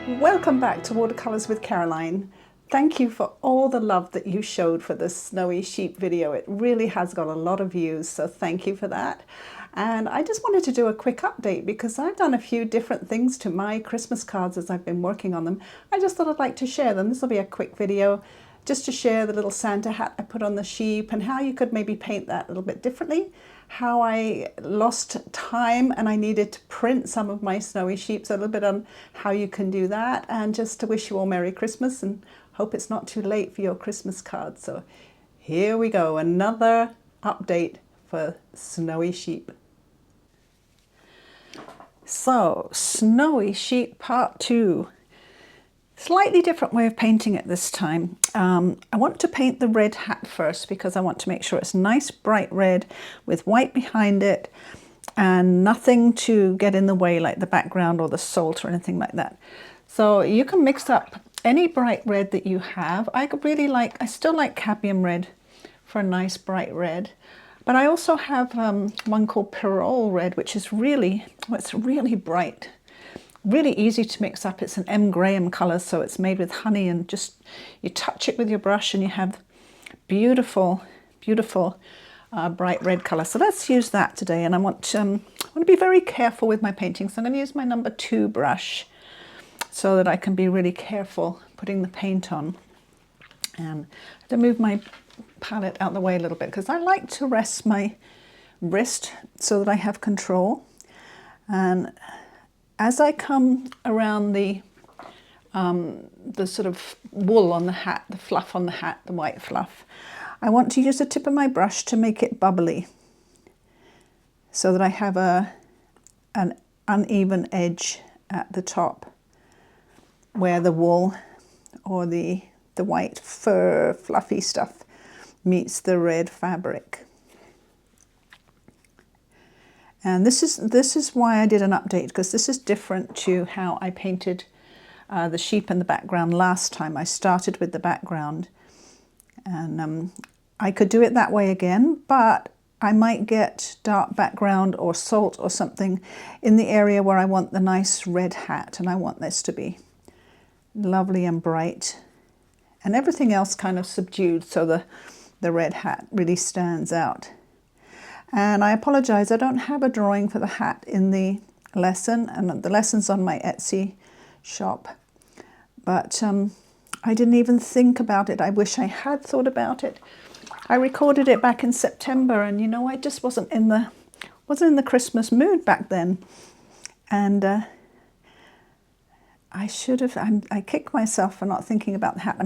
Welcome back to Watercolours with Caroline. Thank you for all the love that you showed for this snowy sheep video. It really has got a lot of views, so thank you for that. And I just wanted to do a quick update because I've done a few different things to my Christmas cards as I've been working on them. I just thought I'd like to share them. This will be a quick video just to share the little Santa hat I put on the sheep and how you could maybe paint that a little bit differently. How I lost time and I needed to print some of my snowy sheep, so a little bit on how you can do that, and just to wish you all Merry Christmas and hope it's not too late for your Christmas card. So here we go, another update for snowy sheep. So snowy sheep part 2. Slightly different way of painting it this time. I want to paint the red hat first because I want to make sure it's nice bright red with white behind it and nothing to get in the way like the background or the salt or anything like that. So you can mix up any bright red that you have. I still like cadmium red for a nice bright red, but I also have one called Pyrrole red, which is really bright. Really easy to mix up. It's an M. Graham colour, so it's made with honey, and just you touch it with your brush and you have beautiful, beautiful bright red colour. So let's use that today, and I want to be very careful with my painting. So I'm going to use my number 2 brush so that I can be really careful putting the paint on. And I have to move my palette out the way a little bit because I like to rest my wrist so that I have control. And as I come around the sort of wool on the hat, the fluff on the hat, the white fluff, I want to use the tip of my brush to make it bubbly so that I have an uneven edge at the top where the wool or the white fur fluffy stuff meets the red fabric. And this is why I did an update, because this is different to how I painted the sheep in the background last time. I started with the background, and I could do it that way again, but I might get dark background or salt or something in the area where I want the nice red hat, and I want this to be lovely and bright, and everything else kind of subdued so the red hat really stands out. And I apologize, I don't have a drawing for the hat in the lesson, and the lesson's on my Etsy shop. But I didn't even think about it. I wish I had thought about it. I recorded it back in September, and you know, I just wasn't in the Christmas mood back then. And I should have. I kicked myself for not thinking about the hat.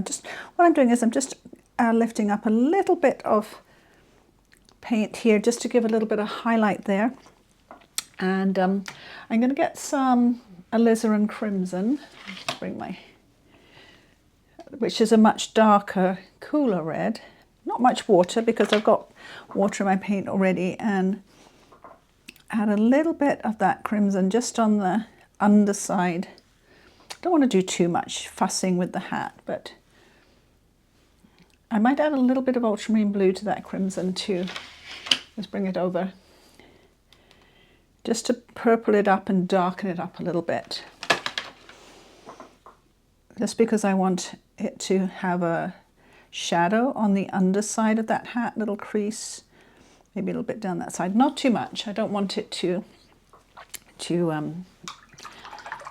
What I'm doing is I'm just lifting up a little bit of paint here just to give a little bit of highlight there, and I'm going to get some alizarin crimson, which is a much darker, cooler red. Not much water because I've got water in my paint already, and add a little bit of that crimson just on the underside. Don't want to do too much fussing with the hat, but I might add a little bit of ultramarine blue to that crimson too. Let's bring it over. Just to purple it up and darken it up a little bit. Just because I want it to have a shadow on the underside of that hat, little crease. Maybe a little bit down that side. Not too much. I don't want it to you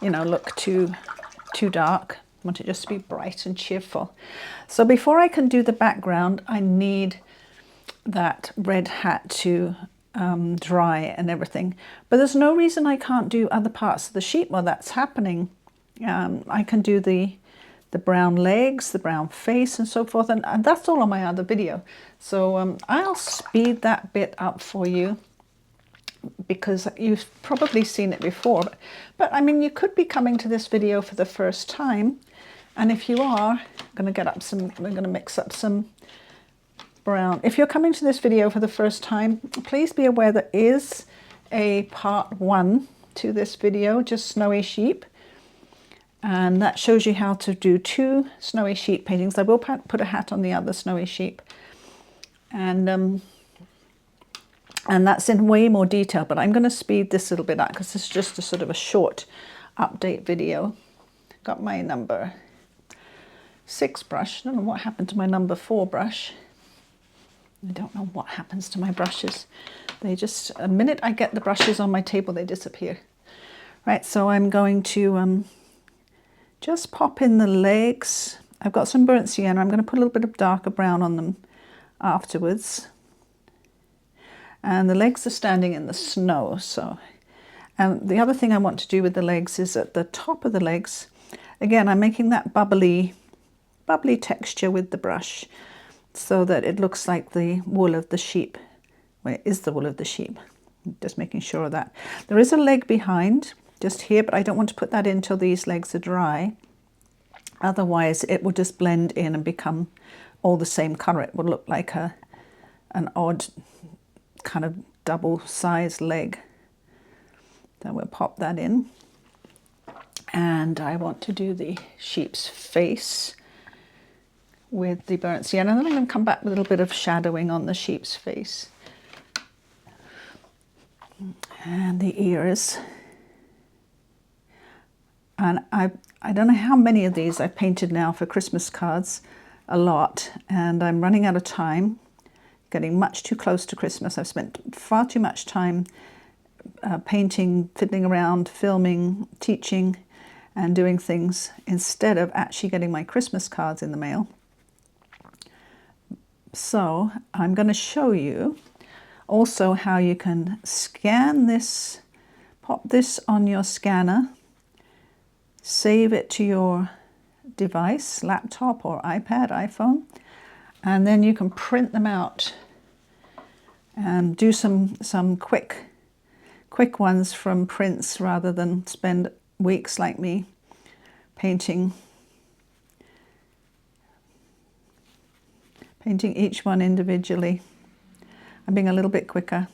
know, look too dark. I want it just to be bright and cheerful. So before I can do the background, I need that red hat to dry and everything. But there's no reason I can't do other parts of the sheep while that's happening. I can do the brown legs, the brown face and so forth, and that's all on my other video. So I'll speed that bit up for you because you've probably seen it before. But I mean, you could be coming to this video for the first time. And if you are, I'm going to mix up some brown. If you're coming to this video for the first time, please be aware there is a part 1 to this video, just snowy sheep. And that shows you how to do 2 snowy sheep paintings. I will put a hat on the other snowy sheep. And that's in way more detail, but I'm going to speed this a little bit up because this is just a sort of a short update video. got my number 6 brush. I don't know what happened to my number 4 brush. I don't know what happens to my brushes. They just, a minute I get the brushes on my table, they disappear. Right, so I'm going to just pop in the legs. I've got some burnt sienna. I'm going to put a little bit of darker brown on them afterwards. And the legs are standing in the snow. And the other thing I want to do with the legs is at the top of the legs, again, I'm making that bubbly texture with the brush so that it looks like the wool of the sheep. Well, it is the wool of the sheep. Just making sure of that. There is a leg behind, just here, but I don't want to put that in until these legs are dry. Otherwise, it will just blend in and become all the same colour. It will look like an odd kind of double-sized leg. So we'll pop that in. And I want to do the sheep's face with the burnt sienna. And then I'm going to come back with a little bit of shadowing on the sheep's face. And the ears. And I don't know how many of these I've painted now for Christmas cards, a lot, and I'm running out of time, getting much too close to Christmas. I've spent far too much time painting, fiddling around, filming, teaching, and doing things instead of actually getting my Christmas cards in the mail. So I'm going to show you also how you can scan this, pop this on your scanner, save it to your device, laptop or iPad, iPhone, and then you can print them out and do some quick ones from prints rather than spend weeks like me painting each one individually. I'm being a little bit quicker.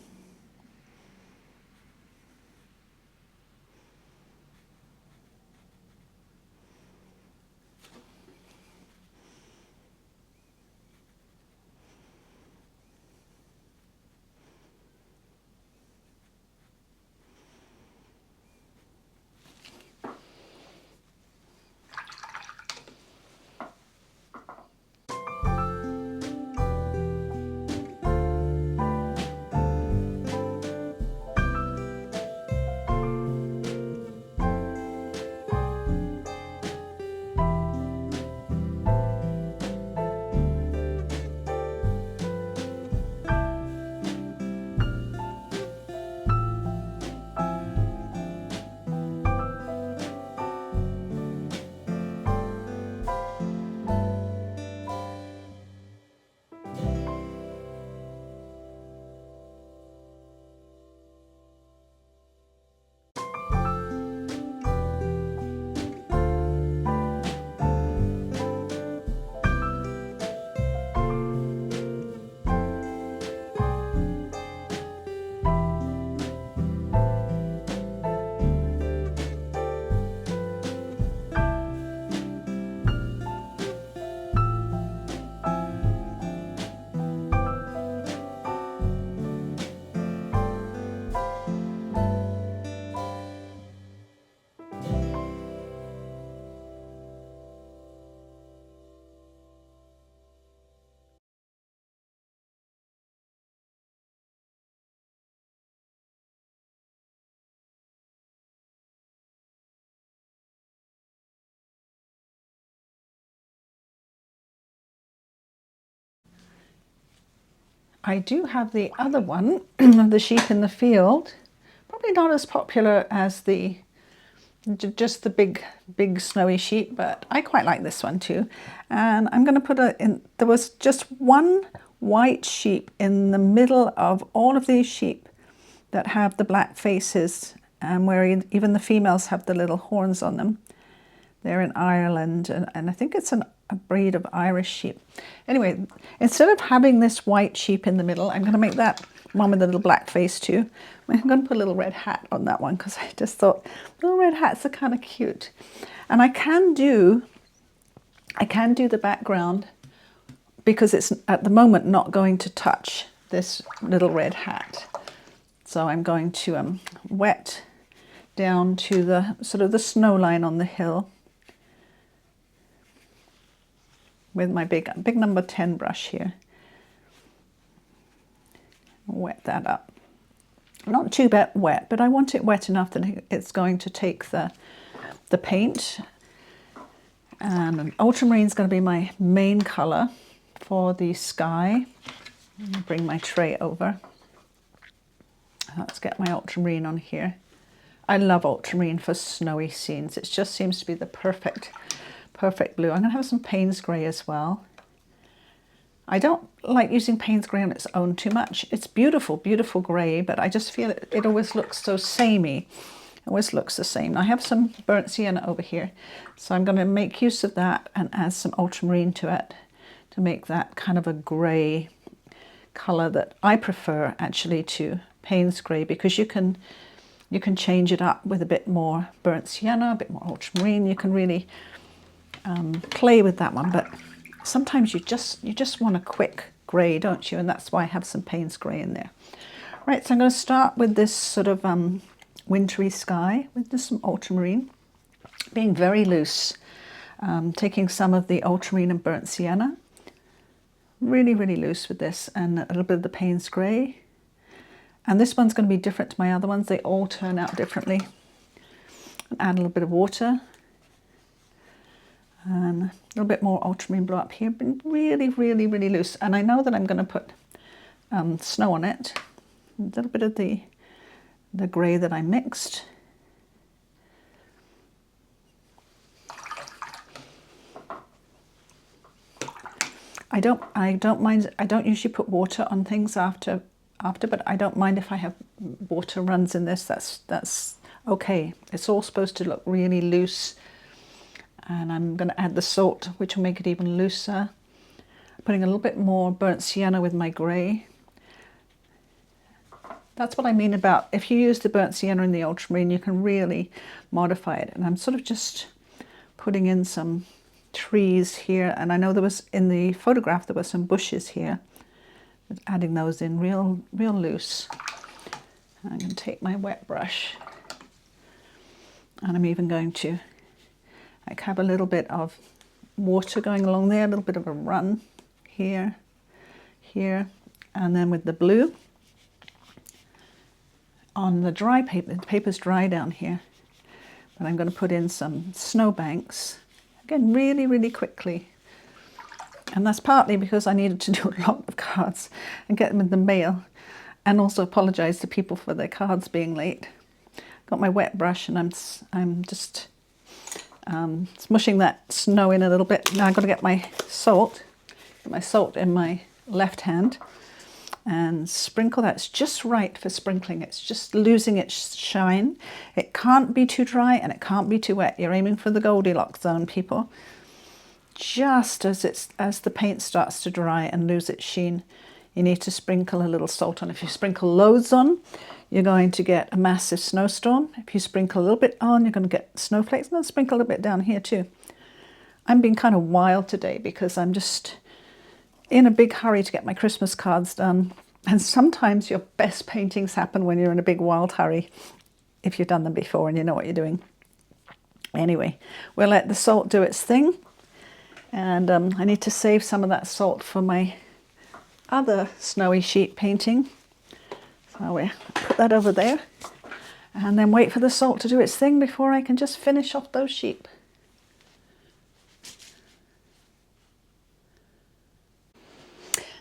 I do have the other one of the sheep in the field. Probably not as popular as just the big snowy sheep, but I quite like this one too. And I'm going to put there was just one white sheep in the middle of all of these sheep that have the black faces, and where even the females have the little horns on them. They're in Ireland, and I think it's a breed of Irish sheep. Anyway, instead of having this white sheep in the middle, I'm going to make that one with a little black face too. I'm going to put a little red hat on that one because I just thought little red hats are kind of cute. And I can do the background because it's at the moment not going to touch this little red hat. So I'm going to wet down to the sort of the snow line on the hill. with my big number 10 brush here. Wet that up. Not too wet, but I want it wet enough that it's going to take the paint. And ultramarine is going to be my main colour for the sky. Bring my tray over. Let's get my ultramarine on here. I love ultramarine for snowy scenes. It just seems to be the perfect blue. I'm going to have some Payne's grey as well. I don't like using Payne's grey on its own too much. It's beautiful, beautiful grey, but I just feel it always looks so samey. It always looks the same. I have some burnt sienna over here, so I'm going to make use of that and add some ultramarine to it to make that kind of a grey colour that I prefer actually to Payne's grey, because you can change it up with a bit more burnt sienna, a bit more ultramarine. You can really play with that one, but sometimes you just want a quick grey, don't you? And that's why I have some Payne's grey in there. Right, so I'm going to start with this sort of wintry sky with just some ultramarine, being very loose, taking some of the ultramarine and burnt sienna, really, really loose with this, and a little bit of the Payne's grey. And this one's going to be different to my other ones. They all turn out differently. And add a little bit of water. And a little bit more ultramarine blue up here. But really, really, really loose. And I know that I'm going to put snow on it. A little bit of the grey that I mixed. I don't mind. I don't usually put water on things after, but I don't mind if I have water runs in this. That's okay. It's all supposed to look really loose. And I'm going to add the salt, which will make it even looser. Putting a little bit more burnt sienna with my grey. That's what I mean about, if you use the burnt sienna in the ultramarine, you can really modify it. And I'm sort of just putting in some trees here. And I know there was, in the photograph, there were some bushes here. Adding those in real loose. I'm going to take my wet brush, and I'm even going to have a little bit of water going along there, a little bit of a run here, and then with the blue on the dry paper. The paper's dry down here, but I'm going to put in some snowbanks again, really, really quickly. And that's partly because I needed to do a lot of cards and get them in the mail, and also apologise to people for their cards being late. Got my wet brush, and I'm just smushing that snow in a little bit. Now I've got to get my salt in my left hand and sprinkle that. It's just right for sprinkling. It's just losing its shine. It can't be too dry and it can't be too wet. You're aiming for the Goldilocks zone, people. Just as the paint starts to dry and lose its sheen, you need to sprinkle a little salt on. If you sprinkle loads on, you're going to get a massive snowstorm. If you sprinkle a little bit on, you're going to get snowflakes. And I'll sprinkle a little bit down here too. I'm being kind of wild today because I'm just in a big hurry to get my Christmas cards done. And sometimes your best paintings happen when you're in a big wild hurry, if you've done them before and you know what you're doing. Anyway, we'll let the salt do its thing. And I need to save some of that salt for my other snowy sheet painting. So we'll put that over there and then wait for the salt to do its thing before I can just finish off those sheep.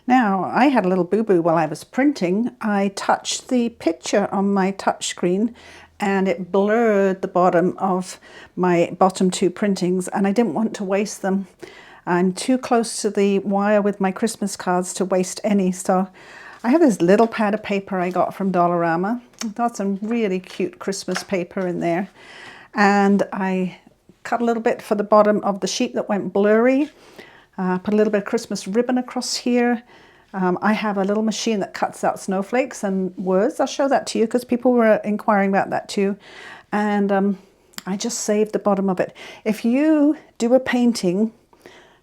Now, I had a little boo-boo while I was printing. I touched the picture on my touch screen and it blurred the bottom of my bottom two printings, and I didn't want to waste them. I'm too close to the wire with my Christmas cards to waste any, so I have this little pad of paper I got from Dollarama. I got some really cute Christmas paper in there, and I cut a little bit for the bottom of the sheet that went blurry. Put a little bit of Christmas ribbon across here. I have a little machine that cuts out snowflakes and words. I'll show that to you because people were inquiring about that too. And I just saved the bottom of it. If you do a painting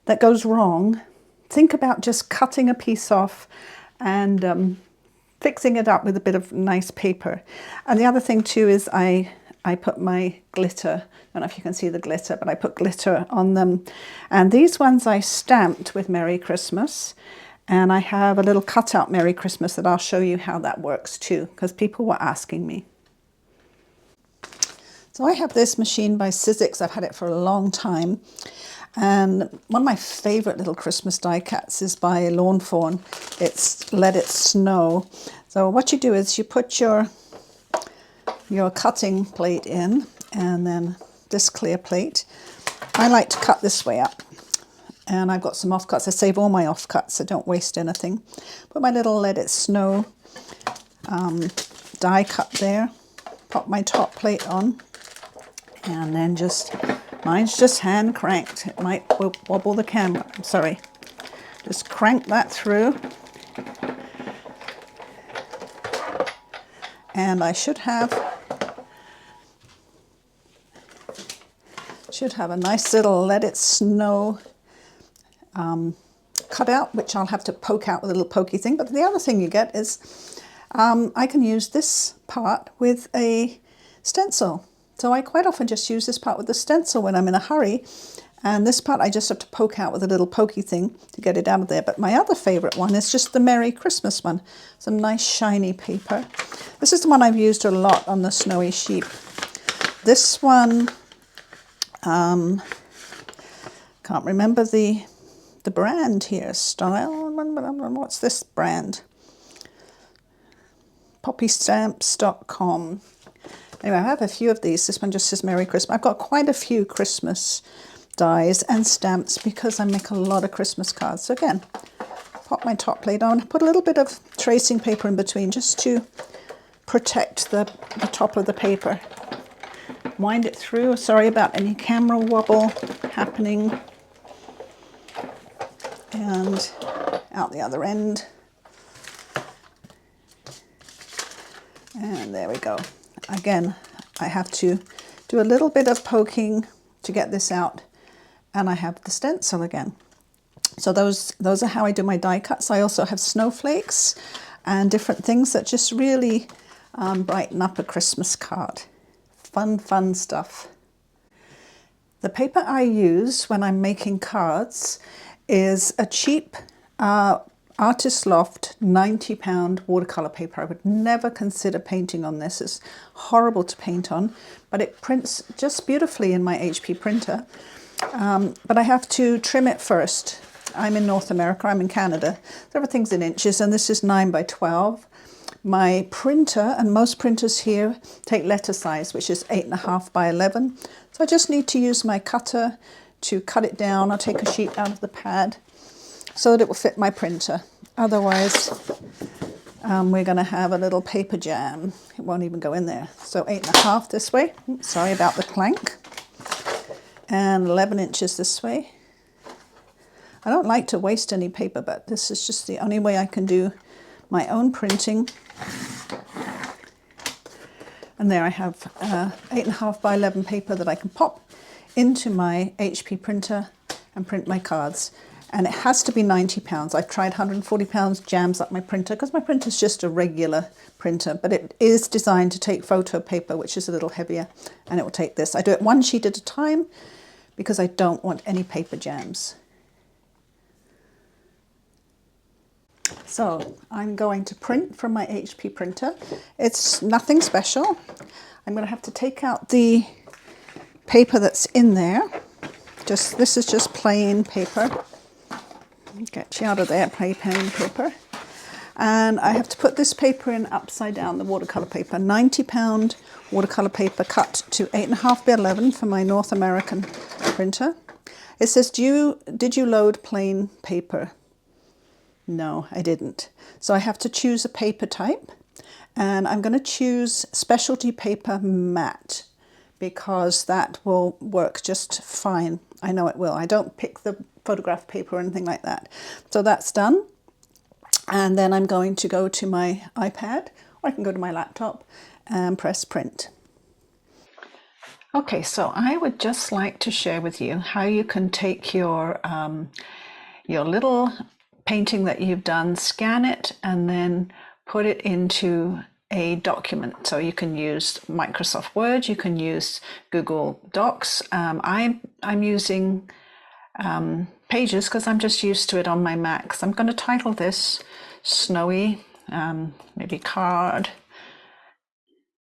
that goes wrong, think about just cutting a piece off and fixing it up with a bit of nice paper. And the other thing too is I I put my glitter, I don't know if you can see the glitter, but I put glitter on them. And these ones I stamped with Merry Christmas. And I have a little cutout Merry Christmas that I'll show you how that works too, because people were asking me. So I have this machine by Sizzix. I've had it for a long time. And one of my favorite little Christmas die cuts is by Lawn Fawn. It's Let It Snow. So what you do is you put your cutting plate in, and then this clear plate. I like to cut this way up. And I've got some offcuts. I save all my offcuts, so don't waste anything. Put my little Let It Snow die cut there. Pop my top plate on. And then mine's just hand cranked. It might wobble the camera, I'm sorry. Just crank that through. And I should have a nice little Let It Snow cutout, which I'll have to poke out with a little pokey thing. But the other thing you get is I can use this part with a stencil. So I quite often just use this part with the stencil when I'm in a hurry. And this part I just have to poke out with a little pokey thing to get it out of there. But my other favourite one is just the Merry Christmas one. Some nice shiny paper. This is the one I've used a lot on the snowy sheep. This one, can't remember the brand here. Style, what's this brand? Poppystamps.com. Anyway, I have a few of these. This one just says Merry Christmas. I've got quite a few Christmas dies and stamps because I make a lot of Christmas cards. So again, pop my top plate on, put a little bit of tracing paper in between just to protect the top of the paper. Wind it through. Sorry about any camera wobble happening. And out the other end. And there we go. Again, I have to do a little bit of poking to get this out, and I have the stencil again. So those are how I do my die cuts. I also have snowflakes and different things that just really brighten up a Christmas card. Fun stuff. The paper I use when I'm making cards is a cheap Artist Loft 90-pound watercolor paper. I would never consider painting on this. It's horrible to paint on, but it prints just beautifully in my HP printer. But I have to trim it first. I'm in North America, I'm in Canada. Everything's in inches, and this is 9 by 12. My printer, and most printers here take letter size, which is 8.5 by 11. So I just need to use my cutter to cut it down. I'll take a sheet out of the pad so that it will fit my printer. Otherwise, we're going to have a little paper jam. It won't even go in there. So 8.5 this way. Oops, sorry about the clank. And 11 inches this way. I don't like to waste any paper, but this is just the only way I can do my own printing. And there I have 8.5 by 11 paper that I can pop into my HP printer and print my cards. And it has to be 90 pounds. I've tried 140 pounds, jams up my printer because my printer is just a regular printer, but it is designed to take photo paper, which is a little heavier, and it will take this. I do it one sheet at a time because I don't want any paper jams. So I'm going to print from my HP printer. It's nothing special. I'm going to have to take out the paper that's in there. This is just plain paper. Get you out of there, plain paper. And I have to put this paper in upside down, the watercolor paper. 90-pound watercolor paper cut to 8.5 by 11 for my North American printer. It says, did you load plain paper? No, I didn't. So I have to choose a paper type, and I'm going to choose specialty paper matte because that will work just fine. I know it will. I don't pick the photograph paper or anything like that. So that's done. And then I'm going to go to my iPad, or I can go to my laptop and press print. Okay, so I would just like to share with you how you can take your little painting that you've done, scan it, and then put it into a document. So you can use Microsoft Word, you can use Google Docs. I'm using Pages because I'm just used to it on my Mac. So I'm going to title this Snowy, maybe card,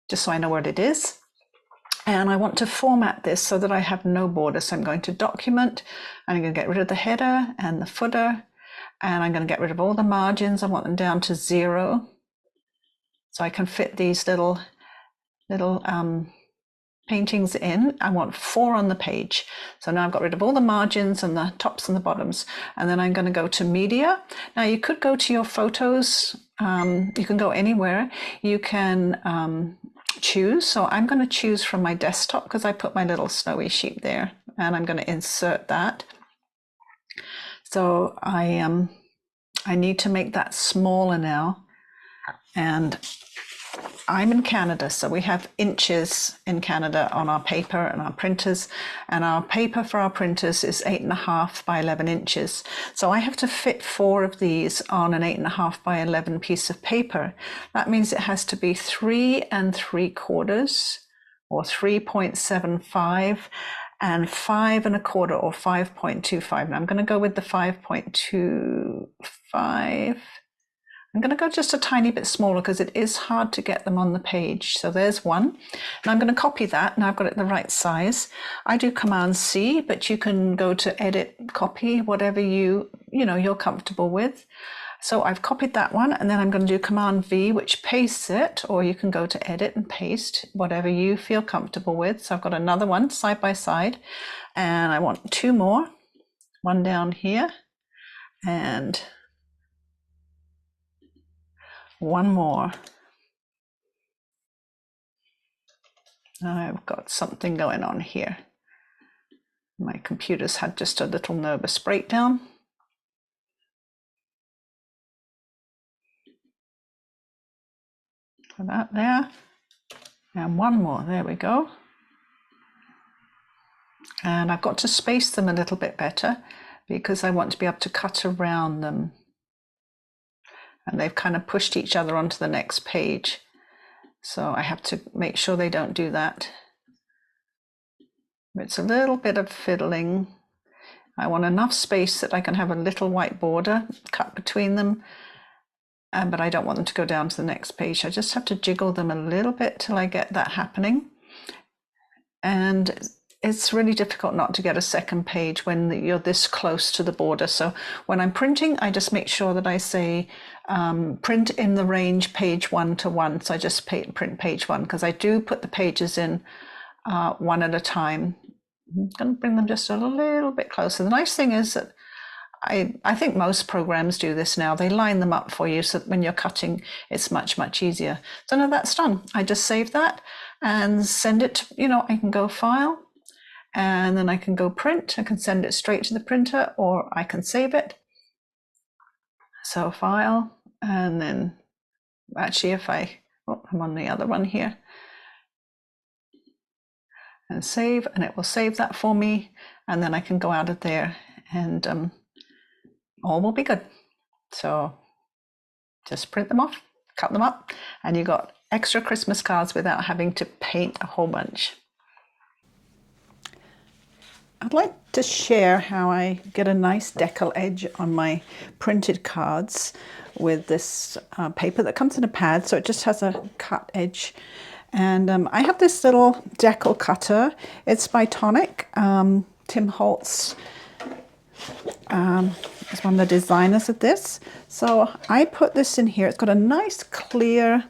just so I know what it is. And I want to format this so that I have no border. So I'm going to document, and I'm going to get rid of the header and the footer, and I'm going to get rid of all the margins. I want them down to 0. So I can fit these little paintings in. I want 4 on the page. So now I've got rid of all the margins and the tops and the bottoms. And then I'm going to go to media. Now you could go to your photos. You can go anywhere. You can choose. So I'm going to choose from my desktop because I put my little snowy sheep there, and I'm going to insert that. So I need to make that smaller now. And I'm in Canada, so we have inches in Canada on our paper and our printers, and our paper for our printers is 8.5 by 11 inches. So I have to fit 4 of these on an 8.5 by 11 piece of paper. That means it has to be 3 3/4 or 3.75 and 5 1/4 or 5.25. Now I'm going to go with the 5.25. I'm going to go just a tiny bit smaller because it is hard to get them on the page. So there's one. And I'm going to copy that. Now I've got it the right size. I do Command C, but you can go to Edit, Copy, whatever you're comfortable with. So I've copied that one, and then I'm going to do Command V, which pastes it, or you can go to Edit and Paste, whatever you feel comfortable with. So I've got another one side by side, and I want 2 more. One down here, and 1 more. I've got something going on here. My computer's had just a little nervous breakdown. Put that there. And 1 more. There we go. And I've got to space them a little bit better because I want to be able to cut around them. And they've kind of pushed each other onto the next page. So I have to make sure they don't do that. It's a little bit of fiddling. I want enough space that I can have a little white border cut between them, but I don't want them to go down to the next page. I just have to jiggle them a little bit till I get that happening. And it's really difficult not to get a second page when you're this close to the border. So when I'm printing, I just make sure that I say print in the range page 1 to 1. So I just print page 1 because I do put the pages in 1 at a time. I'm going to bring them just a little bit closer. The nice thing is that I think most programs do this now. They line them up for you so that when you're cutting, it's much, much easier. So now that's done. I just save that and send it to, I can go File, and then I can go Print. I can send it straight to the printer, or I can save it. So File, and then actually if I'm on the other one here, and save, and it will save that for me, and then I can go out of there, and all will be good. So just print them off, cut them up, and you got extra Christmas cards without having to paint a whole bunch. I'd like to share how I get a nice decal edge on my printed cards with this paper that comes in a pad, so it just has a cut edge. And I have this little decal cutter. It's by Tonic. Tim Holtz is one of the designers of this. So I put this in here. It's got a nice clear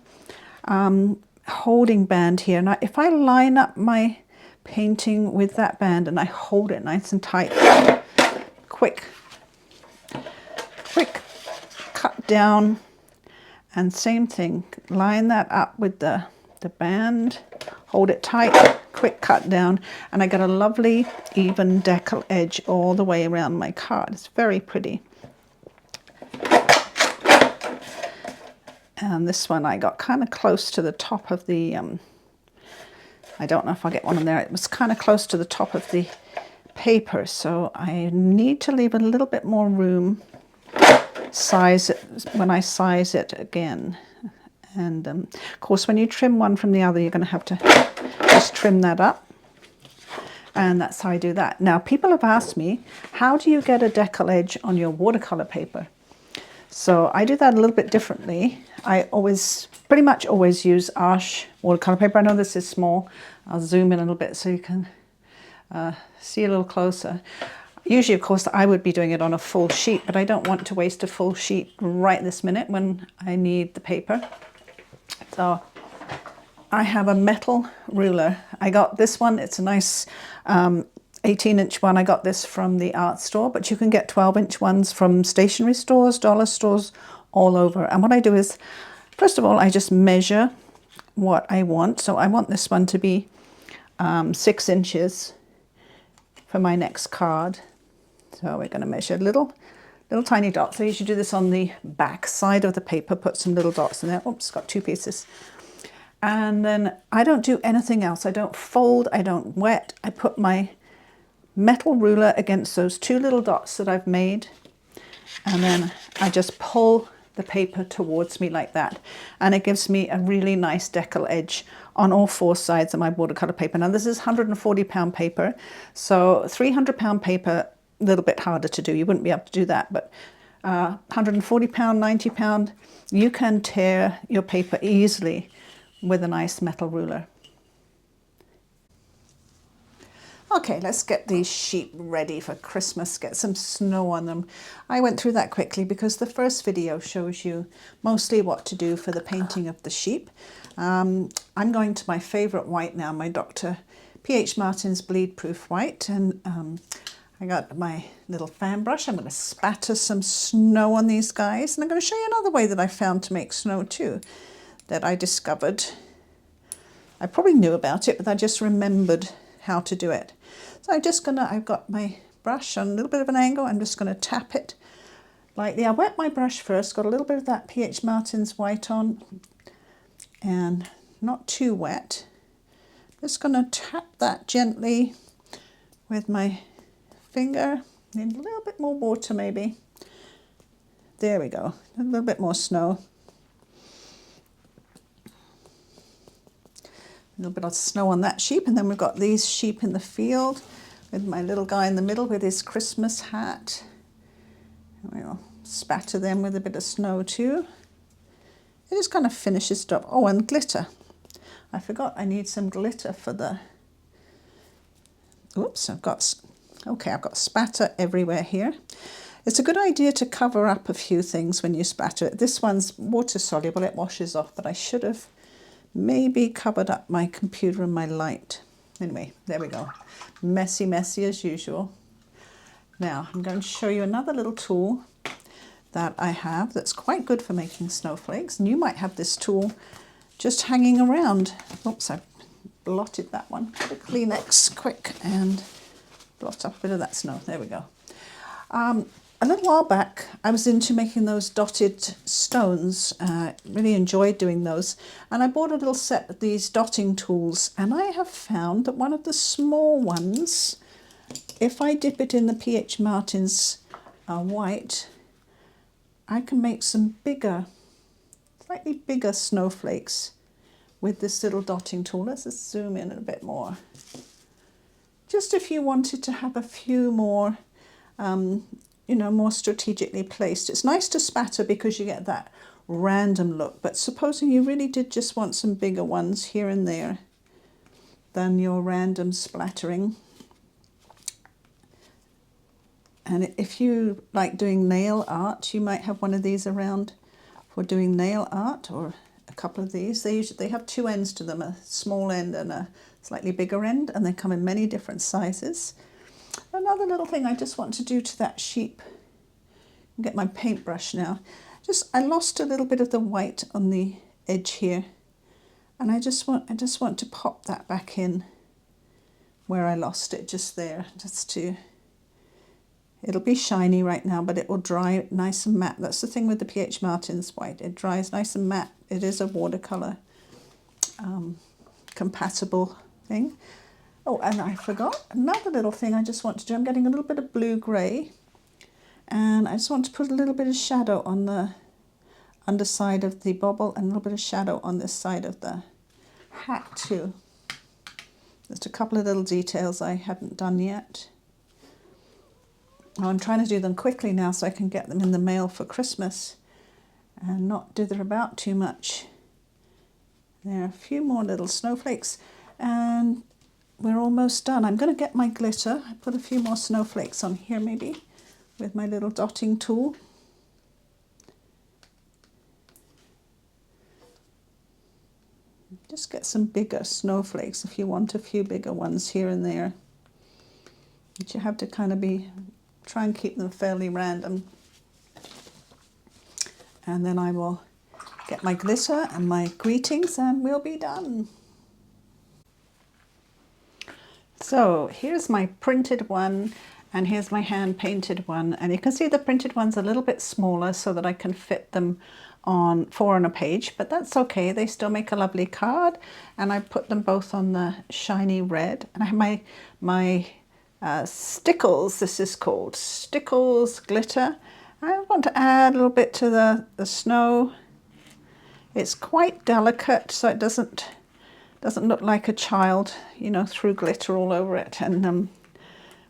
holding band here. Now if I line up my painting with that band and I hold it nice and tight, quick cut down, and same thing, line that up with the band, hold it tight, quick cut down, and I got a lovely even decal edge all the way around my card. It's very pretty. And this one I got kind of close to the top of the I don't know if I'll get one in there. It was kind of close to the top of the paper, so I need to leave a little bit more room. Size it when I size it again, And of course, when you trim one from the other, you're going to have to just trim that up. And that's how I do that. Now, people have asked me, how do you get a decal edge on your watercolor paper? So I do that a little bit differently. I pretty much always use Arches watercolor paper. I know this is small. I'll zoom in a little bit so you can see a little closer. Usually, of course, I would be doing it on a full sheet, but I don't want to waste a full sheet right this minute when I need the paper. So I have a metal ruler. I got this one. It's a nice 18-inch one. I got this from the art store, but you can get 12-inch ones from stationery stores, dollar stores, all over. And what I do is, first of all, I just measure what I want. So I want this one to be 6 inches for my next card. So we're going to measure little tiny dots. I usually do this on the back side of the paper, put some little dots in there. Oops, got 2 pieces. And then I don't do anything else. I don't fold, I don't wet. I put my metal ruler against those 2 little dots that I've made. And then I just pull the paper towards me like that. And it gives me a really nice decal edge on all 4 sides of my watercolor paper. Now this is 140-pound paper. So 300-pound paper, a little bit harder to do. You wouldn't be able to do that, but 140-pound, 90-pound, you can tear your paper easily with a nice metal ruler. Okay, let's get these sheep ready for Christmas, get some snow on them. I went through that quickly because the first video shows you mostly what to do for the painting of the sheep. I'm going to my favourite white now, my Dr. P.H. Martin's Bleed Proof White, and I got my little fan brush. I'm going to spatter some snow on these guys, and I'm going to show you another way that I found to make snow too, that I discovered. I probably knew about it, but I just remembered how to do it. So I've got my brush on a little bit of an angle. I'm just going to tap it lightly. I wet my brush first, got a little bit of that P.H. Martin's white on, and not too wet. Just going to tap that gently with my finger. Need a little bit more water maybe. There we go, a little bit more snow. A little bit of snow on that sheep, and then we've got these sheep in the field with my little guy in the middle with his Christmas hat. We'll spatter them with a bit of snow too. It just kind of finishes it up. Oh, and glitter. I forgot I need some glitter for the... Oops, I've got spatter everywhere here. It's a good idea to cover up a few things when you spatter it. This one's water soluble, it washes off, but I should have maybe covered up my computer and my light. Anyway, there we go. Messy, messy as usual. Now, I'm going to show you another little tool that I have that's quite good for making snowflakes. And you might have this tool just hanging around. Oops, I blotted that one. Get a Kleenex quick and blot up a bit of that snow. There we go. A little while back, I was into making those dotted stones. Really enjoyed doing those. And I bought a little set of these dotting tools. And I have found that one of the small ones, if I dip it in the P.H. Martin's white, I can make some bigger, slightly bigger snowflakes with this little dotting tool. Let's just zoom in a bit more. Just if you wanted to have a few more more strategically placed. It's nice to spatter because you get that random look, but supposing you really did just want some bigger ones here and there than your random splattering. And if you like doing nail art, you might have one of these around for doing nail art, or a couple of these. They have 2 ends to them, a small end and a slightly bigger end, and they come in many different sizes. Another little thing I just want to do to that sheep, get my paintbrush now. I lost a little bit of the white on the edge here, and I just want to pop that back in where I lost it, just there, it'll be shiny right now, but it will dry nice and matte. That's the thing with the P.H. Martin's white. It dries nice and matte. It is a watercolor compatible thing. Oh, and I forgot another little thing I just want to do. I'm getting a little bit of blue-grey, and I just want to put a little bit of shadow on the underside of the bobble and a little bit of shadow on this side of the hat too. Just a couple of little details I hadn't done yet. I'm trying to do them quickly now so I can get them in the mail for Christmas and not dither about too much. There are a few more little snowflakes and we're almost done. I'm going to get my glitter. I put a few more snowflakes on here maybe with my little dotting tool. Just get some bigger snowflakes if you want a few bigger ones here and there. But you have to kind of try and keep them fairly random. And then I will get my glitter and my greetings and we'll be done. So here's my printed one and here's my hand painted one. And you can see the printed one's a little bit smaller so that I can fit them on 4 on a page, but that's okay. They still make a lovely card. And I put them both on the shiny red. And I have my Stickles, this is called Stickles glitter. I want to add a little bit to the snow. It's quite delicate, so it doesn't look like a child, you know, threw glitter all over it and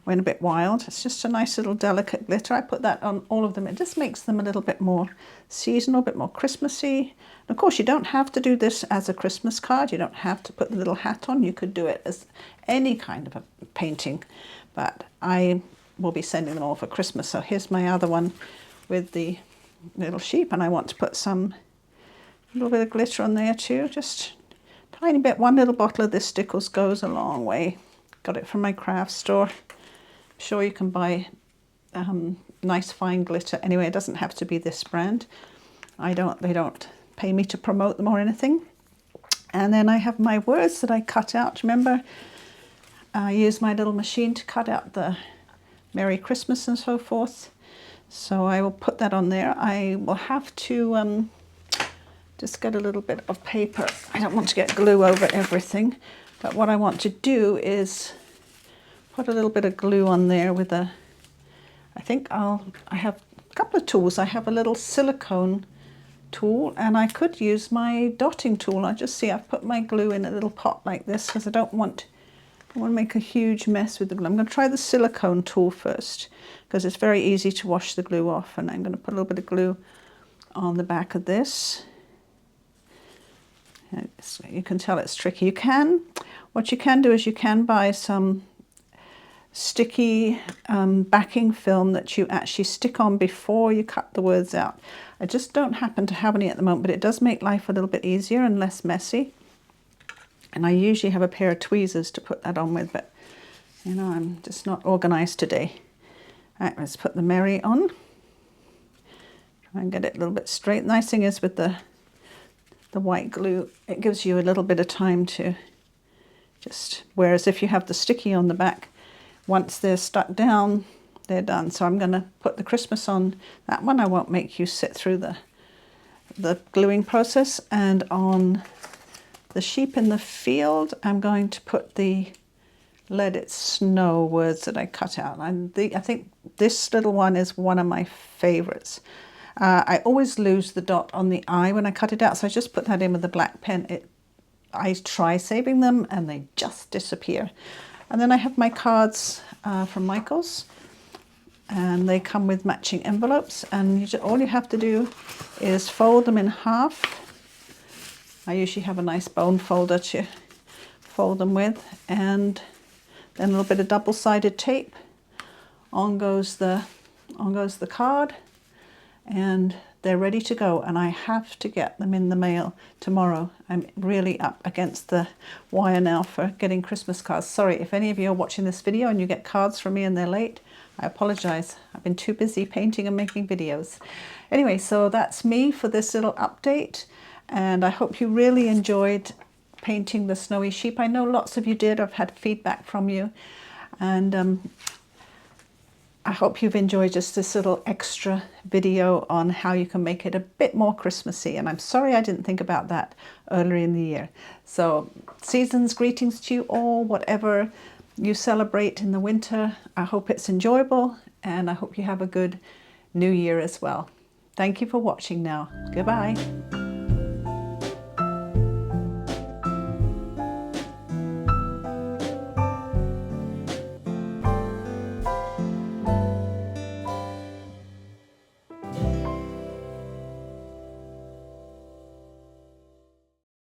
went a bit wild. It's just a nice little delicate glitter. I put that on all of them. It just makes them a little bit more seasonal, a bit more Christmassy. And of course, you don't have to do this as a Christmas card. You don't have to put the little hat on. You could do it as any kind of a painting, but I will be sending them all for Christmas. So here's my other one with the little sheep, and I want to put a little bit of glitter on there too, just a tiny bit. One little bottle of this Stickles goes a long way. Got it from my craft store. I'm sure you can buy nice fine glitter. Anyway, it doesn't have to be this brand. They don't pay me to promote them or anything. And then I have my words that I cut out. Remember, I use my little machine to cut out the Merry Christmas and so forth. So I will put that on there. I will have to just get a little bit of paper. I don't want to get glue over everything, but what I want to do is put a little bit of glue on there with I have a couple of tools. I have a little silicone tool and I could use my dotting tool. I just see I've put my glue in a little pot like this because I don't want to make a huge mess with the glue. I'm going to try the silicone tool first because it's very easy to wash the glue off, and I'm going to put a little bit of glue on the back of this. You can tell it's tricky. What you can do is you can buy some sticky backing film that you actually stick on before you cut the words out. I just don't happen to have any at the moment, but it does make life a little bit easier and less messy. And I usually have a pair of tweezers to put that on with, but you know, I'm just not organized today. All right, let's put the Merry on. Try and get it a little bit straight. The nice thing is with the white glue, it gives you a little bit of time to whereas if you have the sticky on the back, once they're stuck down, they're done. So I'm going to put the Christmas on that one. I won't make you sit through the gluing process. And on the sheep in the field, I'm going to put the Let It Snow words that I cut out. And I think this little one is one of my favorites. I always lose the dot on the I when I cut it out, so I just put that in with a black pen. I try saving them and they just disappear. And then I have my cards from Michael's, and they come with matching envelopes, and all you have to do is fold them in half. I usually have a nice bone folder to fold them with, and then a little bit of double-sided tape. On goes the card, and they're ready to go, and I have to get them in the mail tomorrow. I'm really up against the wire now for getting Christmas cards. Sorry if any of you are watching this video and you get cards from me and they're late. I apologize. I've been too busy painting and making videos. Anyway, so that's me for this little update, and I hope you really enjoyed painting the snowy sheep. I know lots of you did. I've had feedback from you, and I hope you've enjoyed just this little extra video on how you can make it a bit more Christmassy. And I'm sorry I didn't think about that earlier in the year. So season's greetings to you all, whatever you celebrate in the winter. I hope it's enjoyable, and I hope you have a good new year as well. Thank you for watching now. Goodbye.